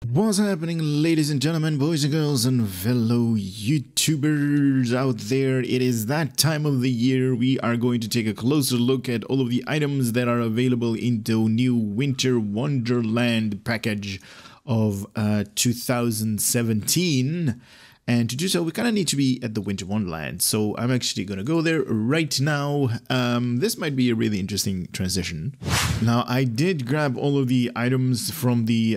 What's happening, ladies and gentlemen, boys and girls, and fellow YouTubers out there? It is that time of the year. We are going to take a closer look at all of the items that are available in the new Winter Wonderland package of 2017. And to do so, we kind of need to be at the Winter Wonderland. So I'm actually going to go there right now. This might be a really interesting transition. Now, I did grab all of the items from the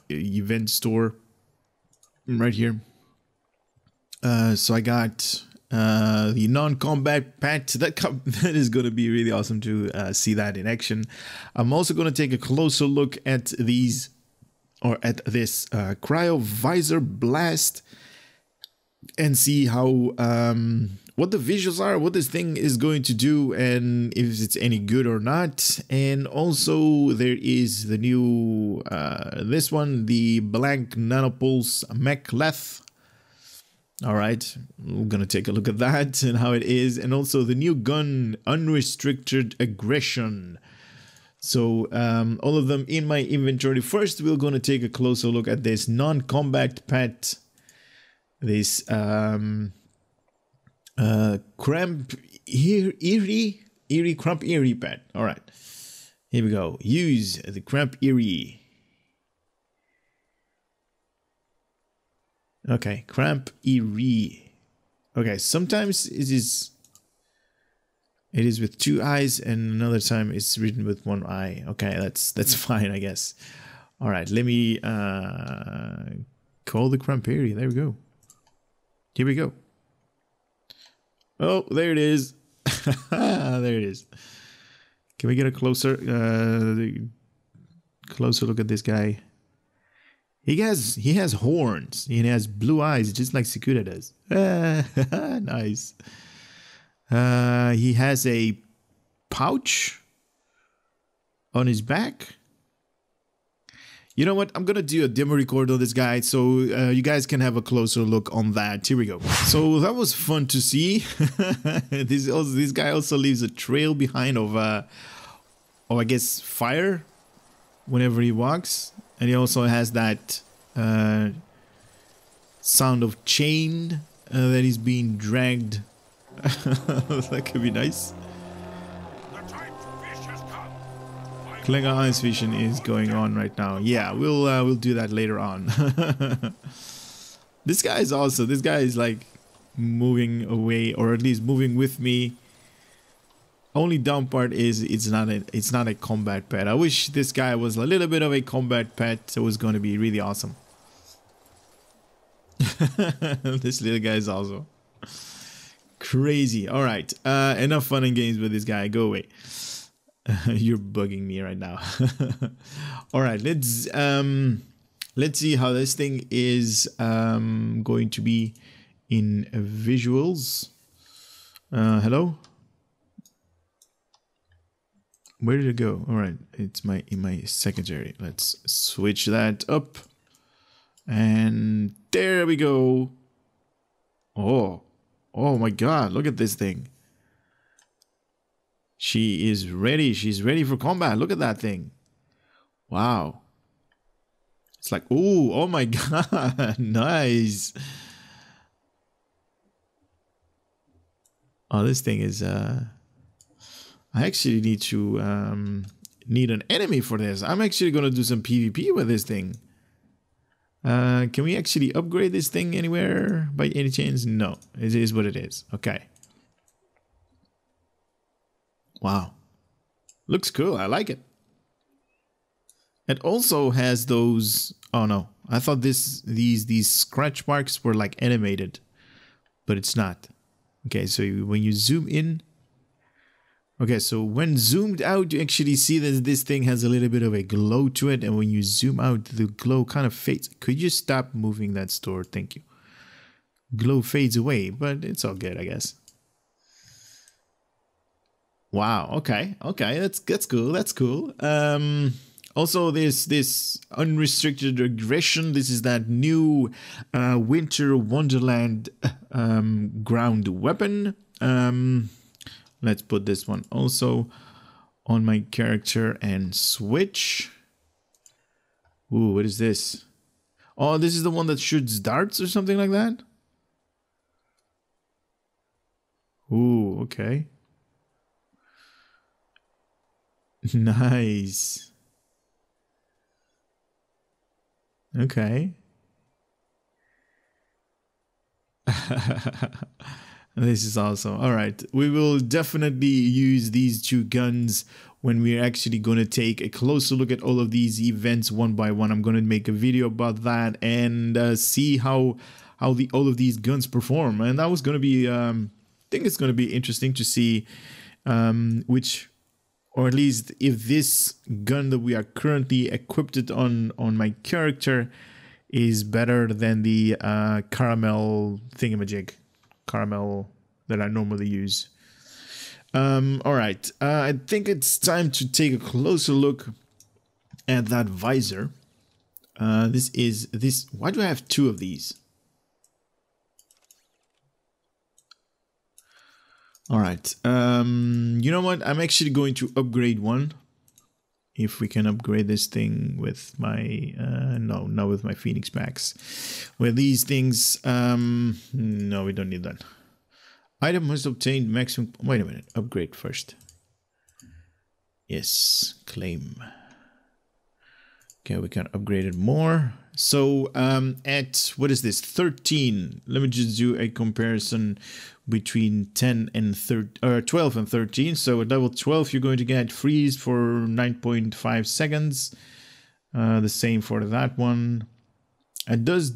event store right here. So I got the non-combat pet. That is going to be really awesome to see that in action. I'm also going to take a closer look at these. Or at this cryo visor blast and see how what the visuals are, what this thing is going to do, and if it's any good or not. And also there is the new this one, the blank nanopulse mech. All right, we're gonna take a look at that and how it is, and also the new gun, unrestricted aggression. So all of them in my inventory. First, we're going to take a closer look at this non-combat pet. This cramp eerie pet. All right, here we go. Use the cramp eerie. Okay, cramp eerie. Okay, sometimes it is with two eyes, and another time it's written with one eye. Okay, that's fine, I guess. All right, let me call the Cramperi. There we go. Here we go. Oh, there it is. There it is. Can we get a closer look at this guy? He has horns. He has blue eyes, just like Sakura does. Nice. He has a pouch on his back. You know what? I'm gonna do a demo record on this guy, so you guys can have a closer look on that. Here we go. So that was fun to see. This guy also leaves a trail behind of I guess fire whenever he walks, and he also has that sound of chain that is being dragged. That could be nice. Klingon ice vision is going on right now. Yeah, we'll do that later on. This guy is also. This guy is like moving away, or at least moving with me. Only dumb part is it's not a combat pet. I wish this guy was a little bit of a combat pet. It was going to be really awesome. This little guy is also crazy. All right, enough fun and games with this guy. Go away. You're bugging me right now. All right, let's see how this thing is going to be in visuals. Hello, where did it go? All right, it's in my secondary. Let's switch that up, and there we go. Oh my God, look at this thing. She is ready. She's ready for combat. Look at that thing. Wow. It's like, ooh, oh my God, nice. Oh, this thing is, I actually need to, need an enemy for this. I'm actually going to do some PvP with this thing. Can we actually upgrade this thing anywhere by any chance? No, it is what it is. Okay. Wow. Looks cool. I like it. It also has those. Oh no, I thought these scratch marks were like animated, but it's not. Okay, so when you zoom in. Okay, so when zoomed out, you actually see that this thing has a little bit of a glow to it, and when you zoom out, the glow kind of fades. Could you stop moving that store? Thank you. Glow fades away, but it's all good, I guess. Wow. Okay. That's cool. That's cool. Also, there's this unrestricted aggression. This is that new Winter Wonderland ground weapon. Let's put this one also on my character and switch. Ooh, what is this? Oh, this is the one that shoots darts or something like that? Ooh, okay. Nice. Okay. This is awesome. All right. We will definitely use these two guns when we're actually going to take a closer look at all of these events one by one. I'm going to make a video about that and see how all of these guns perform. And that was going to be, I think it's going to be interesting to see which, or at least if this gun that we are currently equipped on my character is better than the caramel thingamajig. Caramel that I normally use. All right, I think it's time to take a closer look at that visor. This. Why do I have two of these? All right. You know what? I'm actually going to upgrade one. If we can upgrade this thing with my no, not with my Phoenix Max. With these things, no, we don't need that. Item must obtain maximum. Wait a minute, upgrade first. Yes, claim. Okay, we can upgrade it more. So at what is this? 13. Let me just do a comparison between 10 and 12 and 13. So at level 12, you're going to get freeze for 9.5 seconds. The same for that one. It does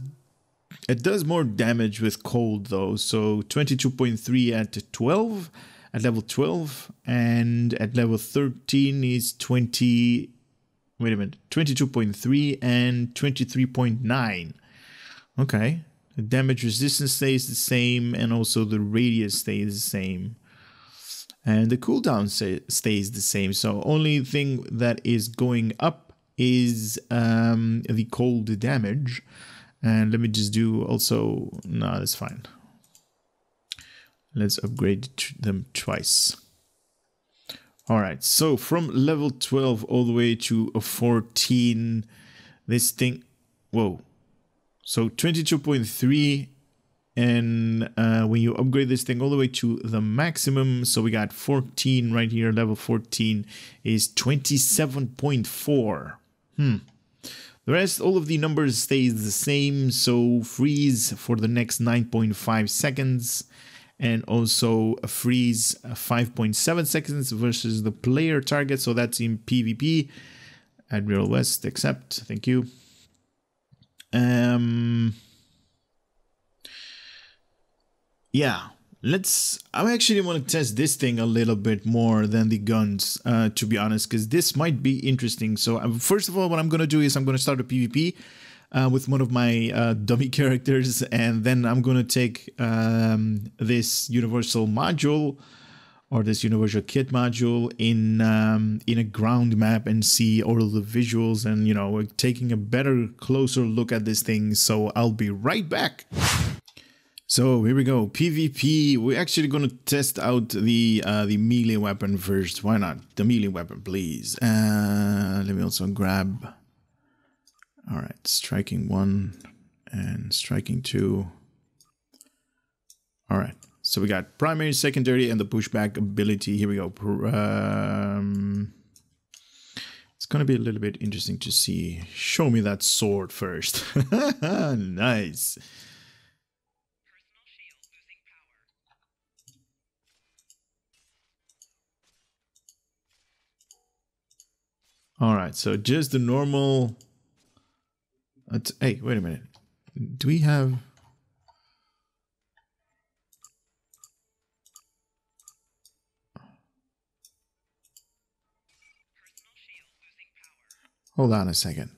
more damage with cold though. So 22.3 at 12, at level 12, and at level 13 is 20. Wait a minute, 22.3 and 23.9. Okay, the damage resistance stays the same, and also the radius stays the same, and the cooldown stays the same. So only thing that is going up is the cold damage. And let me just do also. No, that's fine. Let's upgrade them twice. All right, so from level 12 all the way to 14, this thing, whoa. So 22.3, and when you upgrade this thing all the way to the maximum, so we got 14 right here, level 14 is 27.4. The rest, all of the numbers stays the same, so freeze for the next 9.5 seconds. And also a freeze 5.7 seconds versus the player target. So that's in PvP. Admiral West, accept. Thank you. Yeah, I actually want to test this thing a little bit more than the guns, to be honest, because this might be interesting. So first of all, what I'm going to do is I'm going to start a PvP. With one of my dummy characters, and then I'm gonna take this universal module or this universal kit module in a ground map and see all of the visuals, and you know, taking a better, closer look at this thing. So I'll be right back. So here we go, PvP. We're actually gonna test out the melee weapon first. Why not the melee weapon, please? Let me also grab. All right, striking 1 and striking 2. All right, so we got primary, secondary, and the pushback ability. Here we go. It's going to be a little bit interesting to see. Show me that sword first. Nice. All right, so just the normal... Hey, wait a minute. Do we have... Hold on a second.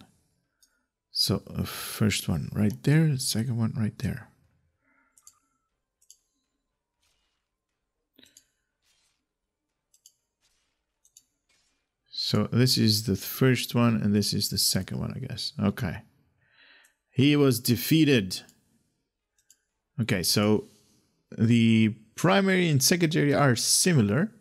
So, first one right there, second one right there. So, this is the first one, and this is the second one, I guess. Okay. He was defeated. Okay, so the primary and secondary are similar.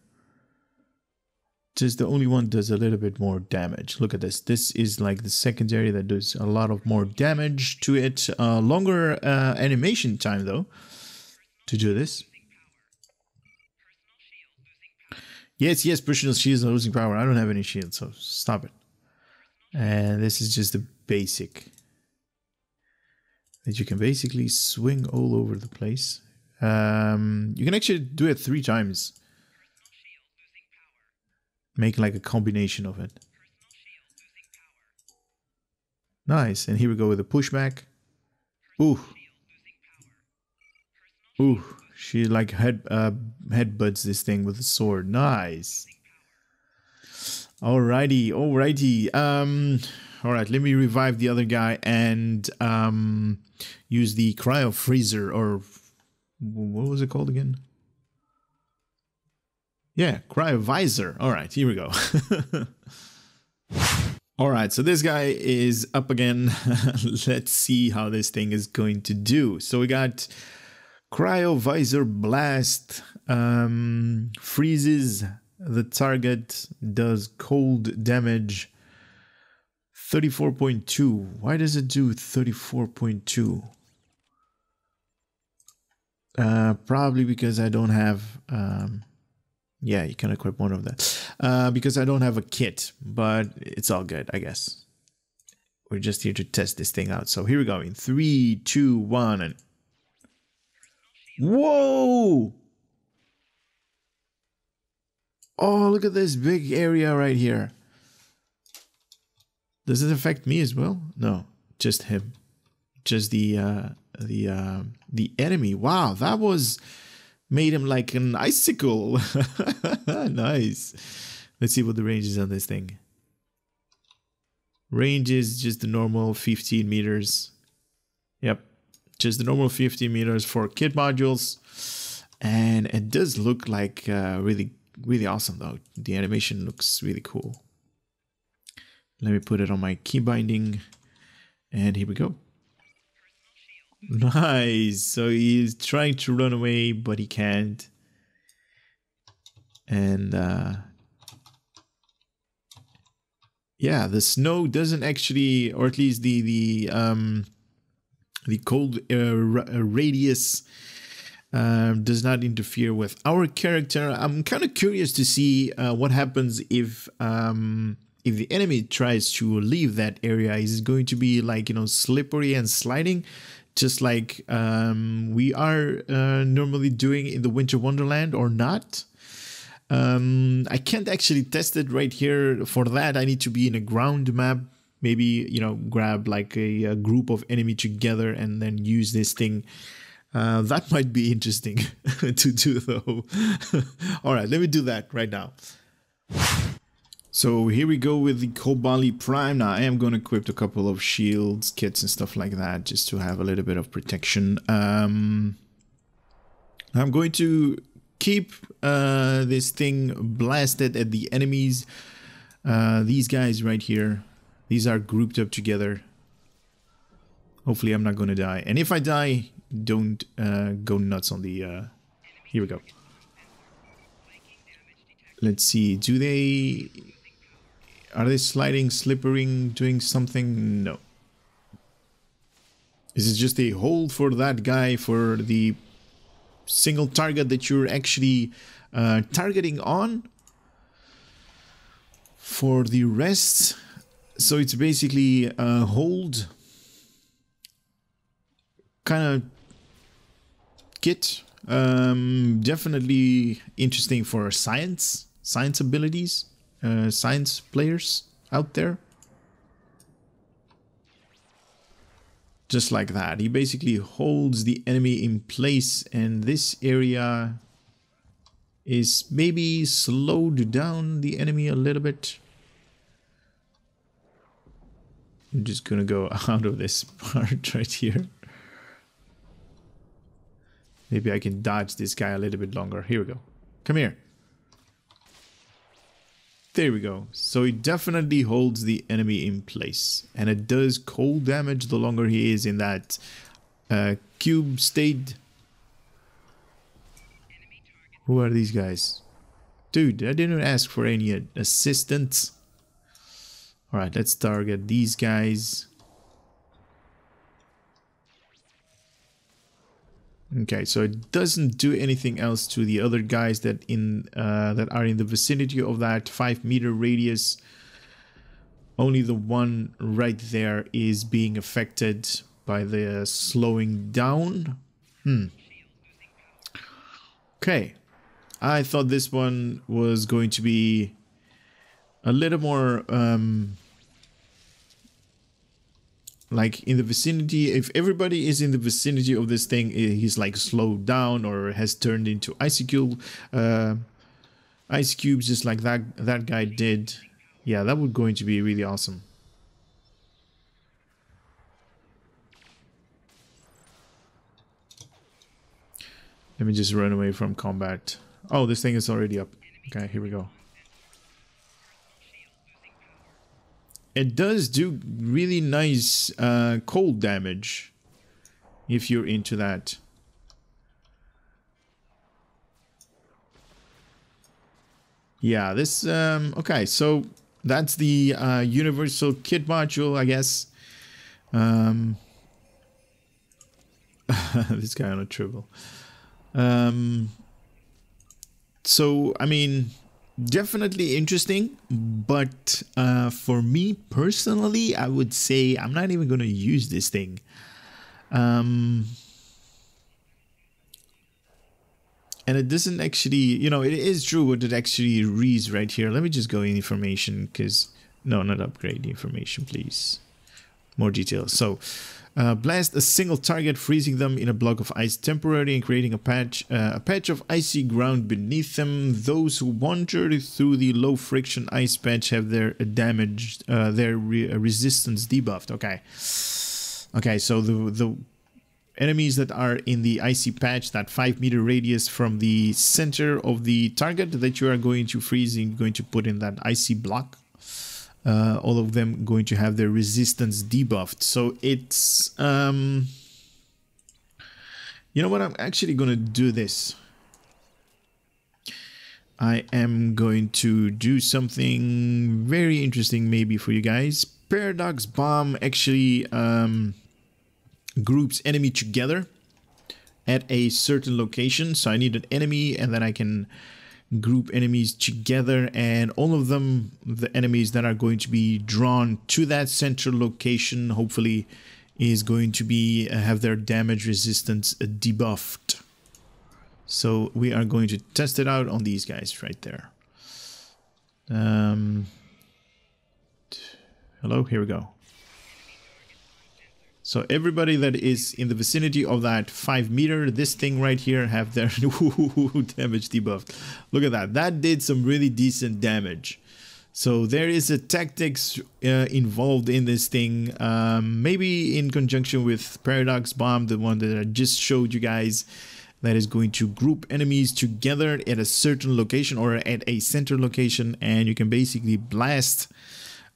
Just the only one does a little bit more damage. Look at this. This is like the secondary that does a lot of more damage to it. Longer animation time though to do this. Yes, yes, personal shields are losing power. I don't have any shields, so stop it. And this is just the basic. That you can basically swing all over the place. You can actually do it 3 times. Make like a combination of it. Nice. And here we go with the pushback. Ooh. Ooh. She like headbutts this thing with a sword. Nice. Alrighty, alrighty. Alright, let me revive the other guy and use the cryo freezer, or what was it called again? Yeah, cryo visor. Alright, here we go. Alright, so this guy is up again. Let's see how this thing is going to do. So we got cryo visor blast, freezes the target, does cold damage. 34.2. Why does it do 34.2? Probably because I don't have... yeah, you can equip one of that. Because I don't have a kit, but it's all good, I guess. We're just here to test this thing out. So here we go in 3, 2, 1, and... Whoa! Oh, look at this big area right here. Does it affect me as well? No, just him. Just the enemy. Wow, that was made him like an icicle. Nice. Let's see what the range is on this thing. Range is just the normal 15 meters. Yep, just the normal 15 meters for kit modules. And it does look like really awesome though. The animation looks really cool. Let me put it on my key binding, and here we go. Nice. So he's trying to run away, but he can't. And yeah, the snow doesn't actually, or at least the cold radius does not interfere with our character. I'm kind of curious to see what happens if the enemy tries to leave that area. Is it going to be like, you know, slippery and sliding, just like we are normally doing in the Winter Wonderland, or not? I can't actually test it right here. For that, I need to be in a ground map. Maybe, you know, grab like a group of enemy together and then use this thing. That might be interesting to do though. All right, let me do that right now. So here we go with the Kobali Prime. Now I am going to equip a couple of shields, kits and stuff like that, just to have a little bit of protection. I'm going to keep this thing blasted at the enemies. These guys right here, these are grouped up together. Hopefully I'm not going to die. And if I die, don't go nuts on the... here we go. Let's see, do they... Are they sliding, slippering, doing something? No. Is it just a hold for that guy, for the single target that you're actually targeting on? For the rest, so it's basically a hold kind of kit. Definitely interesting for science abilities. Science players out there. Just like that. He basically holds the enemy in place, and this area is maybe slowed down the enemy a little bit. I'm just gonna go out of this part right here. Maybe I can dodge this guy a little bit longer. Here we go. Come here. There we go. So it definitely holds the enemy in place, and it does cold damage the longer he is in that cube state. Who are these guys? Dude, I didn't ask for any assistance. Alright, let's target these guys. Okay, so it doesn't do anything else to the other guys that are in the vicinity of that 5-meter radius. Only the one right there is being affected by the slowing down. Okay, I thought this one was going to be a little more like in the vicinity. If everybody is in the vicinity of this thing, he's like slowed down or has turned into ice cubes just like that guy did. Yeah, that would going to be really awesome. Let me just run away from combat. Oh, this thing is already up. Okay, here we go. It does do really nice cold damage if you're into that. Yeah, this okay, so that's the universal kit module, I guess. This guy on a triple. So I mean, definitely interesting, but for me personally, I would say I'm not even going to use this thing. And it doesn't actually, you know, it is true what it actually reads right here. Let me just go in information, because no, not upgrade information, please. More details. So blast a single target, freezing them in a block of ice temporarily and creating a patch of icy ground beneath them. Those who wander through the low friction ice patch have their resistance debuffed. Okay, so the enemies that are in the icy patch, that 5-meter radius from the center of the target that you are going to freeze, and going to put in that icy block. All of them going to have their resistance debuffed. So it's you know what, I'm actually going to do this. I am going to do something very interesting maybe for you guys. Paradox Bomb actually groups enemy together at a certain location. So I need an enemy, and then I can group enemies together, and all of them, the enemies that are going to be drawn to that central location, hopefully is going to be have their damage resistance debuffed. So we are going to test it out on these guys right there. Hello, here we go. So everybody that is in the vicinity of that 5-meter, this thing right here, have their damage debuffed. Look at that. That did some really decent damage. So there is a tactics involved in this thing. Maybe in conjunction with Paradox Bomb, the one that I just showed you guys, that is going to group enemies together at a certain location or at a center location, and you can basically blast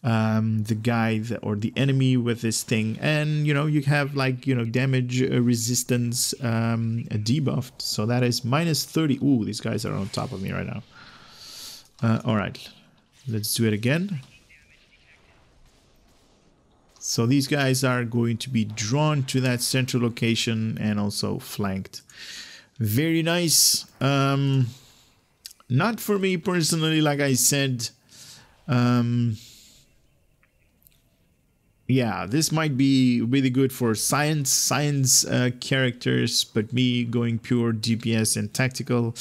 the guy or the enemy with this thing, and you know, you have like, you know, damage resistance debuffed. So that is -30. Ooh, these guys are on top of me right now. All right, let's do it again. So these guys are going to be drawn to that central location and also flanked. Very nice. Not for me personally, like I said. Yeah, this might be really good for science characters, but me going pure DPS and tactical,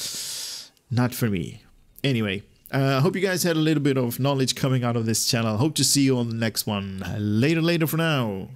not for me. Anyway, I hope you guys had a little bit of knowledge coming out of this channel. Hope to see you on the next one. Later for now.